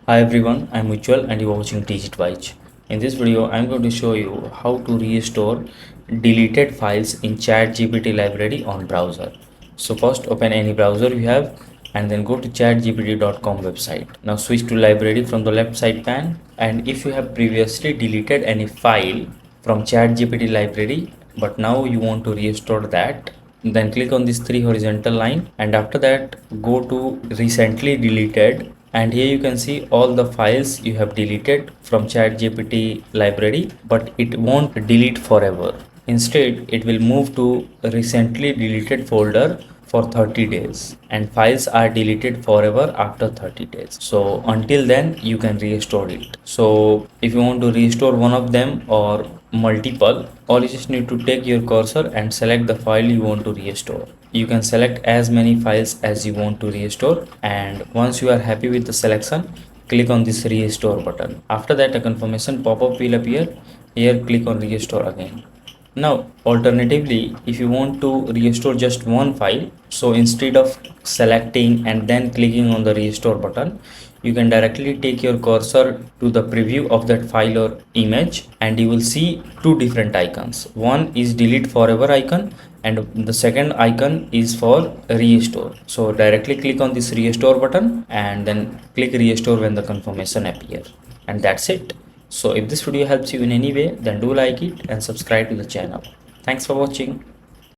Hi everyone, I'm Ujjwal and you're watching DigitWise. In this video, I'm going to show you how to restore deleted files in ChatGPT library on browser. So first open any browser you have and then go to chatgpt.com website. Now switch to library from the left side pane, and if you have previously deleted any file from ChatGPT library but now you want to restore that, then click on this three horizontal line, and after that go to recently deleted, and here you can see all the files you have deleted from ChatGPT library, but it won't delete forever. Instead, it will move to recently deleted folder for 30 days, and files are deleted forever after 30 days. So until then you can restore it. So if you want to restore one of them or multiple, all you just need to take your cursor and select the file you want to restore. You can select as many files as you want to restore, and once you are happy with the selection, click on this restore button. After that, a confirmation pop-up will appear. Here click on restore again. Now alternatively, if you want to restore just one file, so instead of selecting and then clicking on the restore button, you can directly take your cursor to the preview of that file or image, and you will see two different icons. One is delete forever icon and the second icon is for restore. So directly click on this restore button and then click restore when the confirmation appears, and that's it. So if this video helps you in any way, then do like it and subscribe to the channel. Thanks for watching.